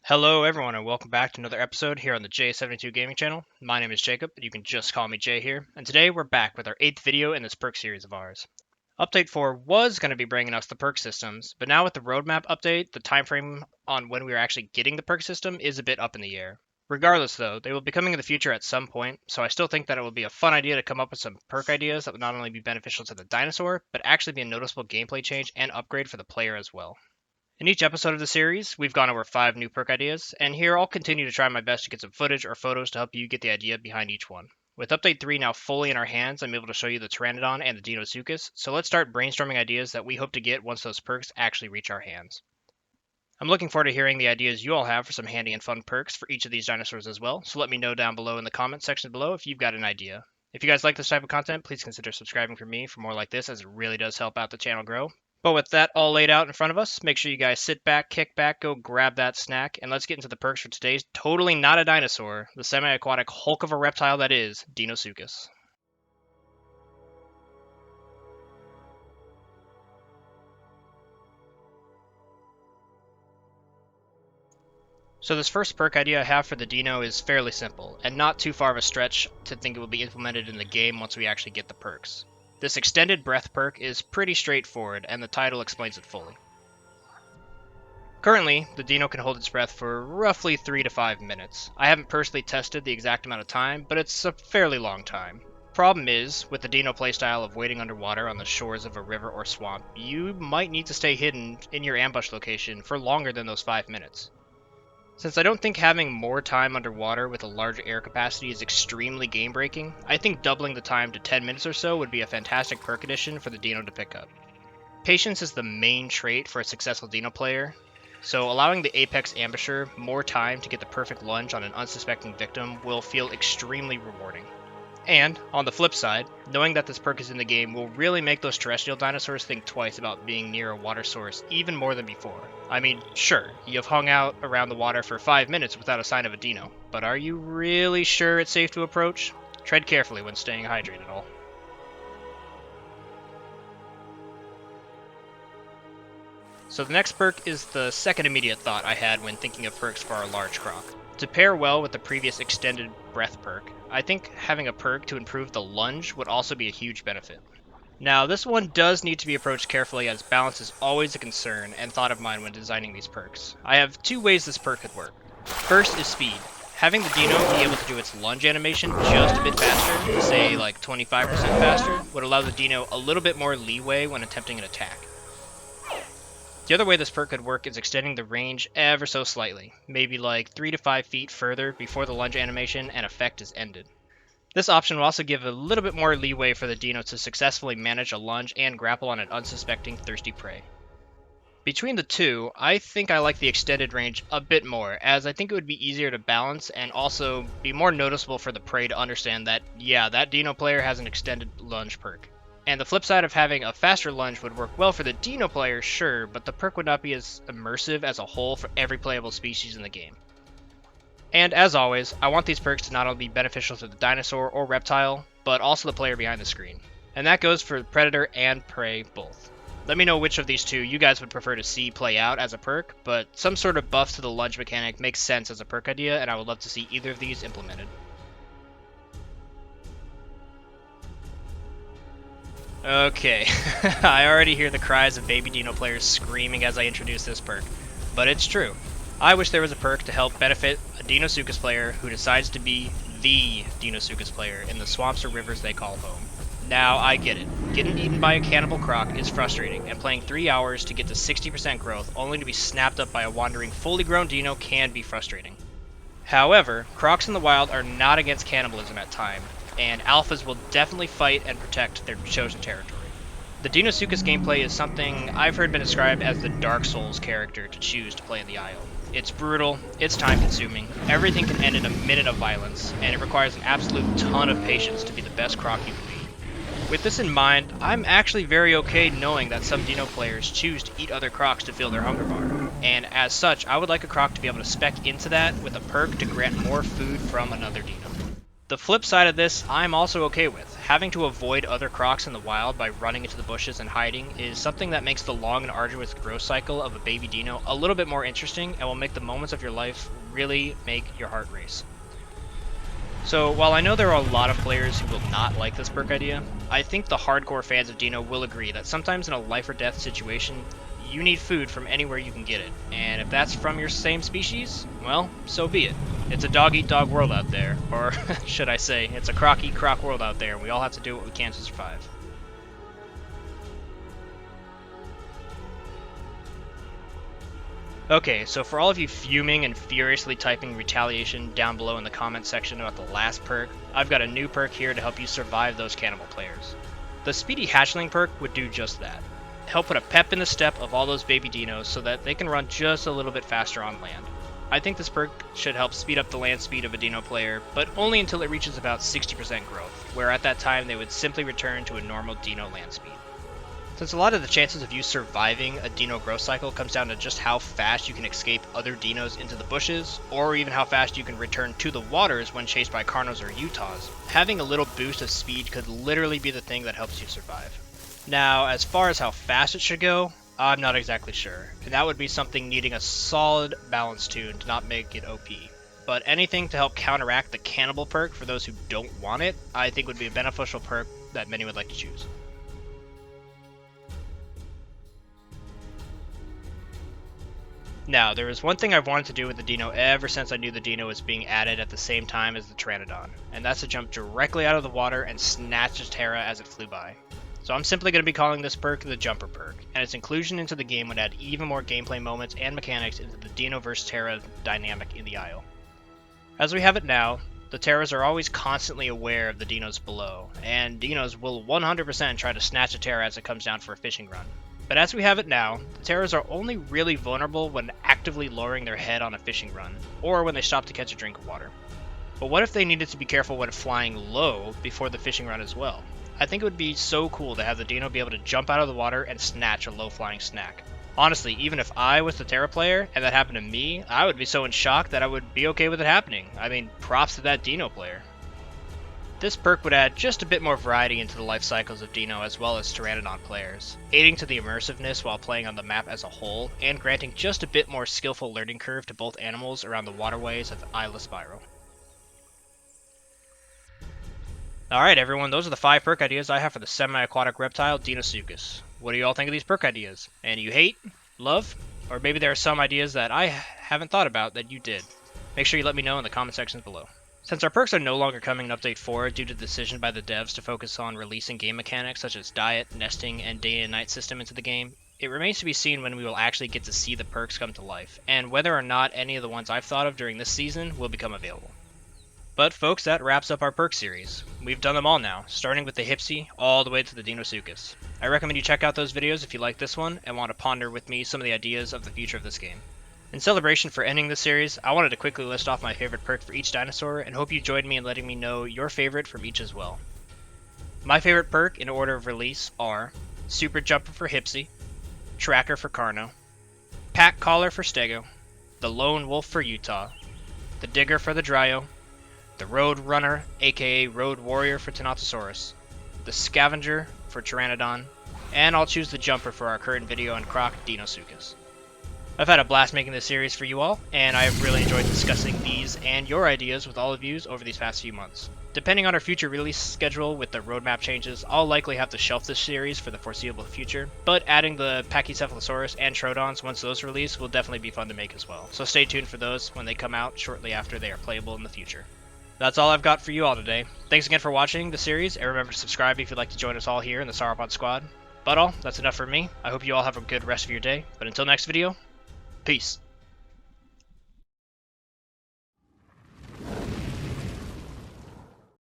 Hello everyone and welcome back to another episode here on the J72 Gaming channel. My name is Jacob, but you can just call me Jay here, and today we're back with our 8th video in this perk series of ours. Update 4 was going to be bringing us the perk systems, but now with the roadmap update, the time frame on when we are actually getting the perk system is a bit up in the air. Regardless though, they will be coming in the future at some point, so I still think that it will be a fun idea to come up with some perk ideas that would not only be beneficial to the dinosaur, but actually be a noticeable gameplay change and upgrade for the player as well. In each episode of the series, we've gone over 5 new perk ideas, and here I'll continue to try my best to get some footage or photos to help you get the idea behind each one. With Update 3 now fully in our hands, I'm able to show you the Pteranodon and the Deinosuchus, so let's start brainstorming ideas that we hope to get once those perks actually reach our hands. I'm looking forward to hearing the ideas you all have for some handy and fun perks for each of these dinosaurs as well, so let me know down below in the comments section below if you've got an idea. If you guys like this type of content, please consider subscribing for me for more like this, as it really does help out the channel grow. But with that all laid out in front of us, make sure you guys sit back, kick back, go grab that snack, and let's get into the perks for today's totally not a dinosaur, the semi-aquatic hulk of a reptile that is Deinosuchus. So this first perk idea I have for the Dino is fairly simple, and not too far of a stretch to think it will be implemented in the game once we actually get the perks. This extended breath perk is pretty straightforward, and the title explains it fully. Currently, the Dino can hold its breath for roughly 3 to 5 minutes. I haven't personally tested the exact amount of time, but it's a fairly long time. Problem is, with the Dino playstyle of waiting underwater on the shores of a river or swamp, you might need to stay hidden in your ambush location for longer than those 5 minutes. Since I don't think having more time underwater with a larger air capacity is extremely game-breaking, I think doubling the time to 10 minutes or so would be a fantastic perk addition for the Dino to pick up. Patience is the main trait for a successful Dino player, so allowing the Apex Ambusher more time to get the perfect lunge on an unsuspecting victim will feel extremely rewarding. And, on the flip side, knowing that this perk is in the game will really make those terrestrial dinosaurs think twice about being near a water source even more than before. I mean, sure, you've hung out around the water for 5 minutes without a sign of a dino, but are you really sure it's safe to approach? Tread carefully when staying hydrated, all. So the next perk is the second immediate thought I had when thinking of perks for our large croc. To pair well with the previous extended breath perk, I think having a perk to improve the lunge would also be a huge benefit. Now, this one does need to be approached carefully, as balance is always a concern and thought of mine when designing these perks. I have 2 ways this perk could work. First is speed. Having the Dino be able to do its lunge animation just a bit faster, say like 25% faster, would allow the Dino a little bit more leeway when attempting an attack. The other way this perk could work is extending the range ever so slightly, maybe like 3 to 5 feet further before the lunge animation and effect is ended. This option will also give a little bit more leeway for the Dino to successfully manage a lunge and grapple on an unsuspecting thirsty prey. Between the two, I think I like the extended range a bit more, as I think it would be easier to balance and also be more noticeable for the prey to understand that, yeah, that Dino player has an extended lunge perk. And the flip side of having a faster lunge would work well for the Dino player, sure, but the perk would not be as immersive as a whole for every playable species in the game. And as always, I want these perks to not only be beneficial to the dinosaur or reptile, but also the player behind the screen. And that goes for predator and prey both. Let me know which of these two you guys would prefer to see play out as a perk, but some sort of buff to the lunge mechanic makes sense as a perk idea, and I would love to see either of these implemented. Okay, I already hear the cries of baby Dino players screaming as I introduce this perk, but it's true. I wish there was a perk to help benefit a Deinosuchus player who decides to be the Deinosuchus player in the swamps or rivers they call home. Now, I get it. Getting eaten by a cannibal croc is frustrating, and playing 3 hours to get to 60% growth only to be snapped up by a wandering fully grown Dino can be frustrating. However, crocs in the wild are not against cannibalism at time, and alphas will definitely fight and protect their chosen territory. The Deinosuchus gameplay is something I've heard been described as the Dark Souls character to choose to play in the Isle. It's brutal, it's time consuming, everything can end in a minute of violence, and it requires an absolute ton of patience to be the best croc you can be. With this in mind, I'm actually very okay knowing that some Dino players choose to eat other crocs to fill their hunger bar, and as such, I would like a croc to be able to spec into that with a perk to grant more food from another Dino. The flip side of this, I'm also okay with. Having to avoid other crocs in the wild by running into the bushes and hiding is something that makes the long and arduous growth cycle of a baby dino a little bit more interesting and will make the moments of your life really make your heart race. So while I know there are a lot of players who will not like this perk idea, I think the hardcore fans of Dino will agree that sometimes in a life or death situation, you need food from anywhere you can get it, and if that's from your same species, well, so be it. It's a dog-eat-dog world out there, or should I say, it's a croc-eat-croc world out there, and we all have to do what we can to survive. Okay, so for all of you fuming and furiously typing retaliation down below in the comment section about the last perk, I've got a new perk here to help you survive those cannibal players. The Speedy Hatchling perk would do just that. Help put a pep in the step of all those baby dinos so that they can run just a little bit faster on land. I think this perk should help speed up the land speed of a dino player, but only until it reaches about 60% growth, where at that time they would simply return to a normal dino land speed. Since a lot of the chances of you surviving a dino growth cycle comes down to just how fast you can escape other dinos into the bushes, or even how fast you can return to the waters when chased by Carnos or Utahs, having a little boost of speed could literally be the thing that helps you survive. Now, as far as how fast it should go, I'm not exactly sure, and that would be something needing a solid balance tune to not make it OP. But anything to help counteract the cannibal perk for those who don't want it, I think would be a beneficial perk that many would like to choose. Now, there is one thing I've wanted to do with the Dino ever since I knew the Dino was being added at the same time as the Pteranodon, and that's to jump directly out of the water and snatch a Terra as it flew by. So I'm simply going to be calling this perk the Jumper perk, and its inclusion into the game would add even more gameplay moments and mechanics into the Dino vs Terra dynamic in the Isle. As we have it now, the Terras are always constantly aware of the Dinos below, and Dinos will 100% try to snatch a Terra as it comes down for a fishing run. But as we have it now, the Terras are only really vulnerable when actively lowering their head on a fishing run, or when they stop to catch a drink of water. But what if they needed to be careful when flying low before the fishing run as well? I think it would be so cool to have the Dino be able to jump out of the water and snatch a low-flying snack. Honestly, even if I was the Terra player and that happened to me, I would be so in shock that I would be okay with it happening. I mean, props to that Dino player. This perk would add just a bit more variety into the life cycles of Dino as well as Pteranodon players, aiding to the immersiveness while playing on the map as a whole, and granting just a bit more skillful learning curve to both animals around the waterways of Isla Spyro. Alright everyone, those are the 5 perk ideas I have for the semi-aquatic reptile Deinosuchus. What do you all think of these perk ideas? And you hate? Love? Or maybe there are some ideas that I haven't thought about that you did. Make sure you let me know in the comment sections below. Since our perks are no longer coming in Update 4 due to the decision by the devs to focus on releasing game mechanics such as diet, nesting, and day and night system into the game, it remains to be seen when we will actually get to see the perks come to life, and whether or not any of the ones I've thought of during this season will become available. But folks, that wraps up our perk series. We've done them all now, starting with the Hipsy all the way to the Deinosuchus. I recommend you check out those videos if you like this one and want to ponder with me some of the ideas of the future of this game. In celebration for ending this series, I wanted to quickly list off my favorite perk for each dinosaur and hope you joined me in letting me know your favorite from each as well. My favorite perk in order of release are Super Jumper for Hipsy, Tracker for Carno, Pack Collar for Stego, the Lone Wolf for Utah, the Digger for the Dryo, the Road Runner aka Road Warrior for Deinosuchus, the Scavenger for Pteranodon, and I'll choose the Jumper for our current video on Croc Deinosuchus. I've had a blast making this series for you all, and I have really enjoyed discussing these and your ideas with all of you over these past few months. Depending on our future release schedule with the roadmap changes, I'll likely have to shelf this series for the foreseeable future, but adding the Pachycephalosaurus and Troodons once those release will definitely be fun to make as well, so stay tuned for those when they come out shortly after they are playable in the future. That's all I've got for you all today. Thanks again for watching the series, and remember to subscribe if you'd like to join us all here in the Sauropod Squad. But that's enough for me. I hope you all have a good rest of your day, but until next video, peace.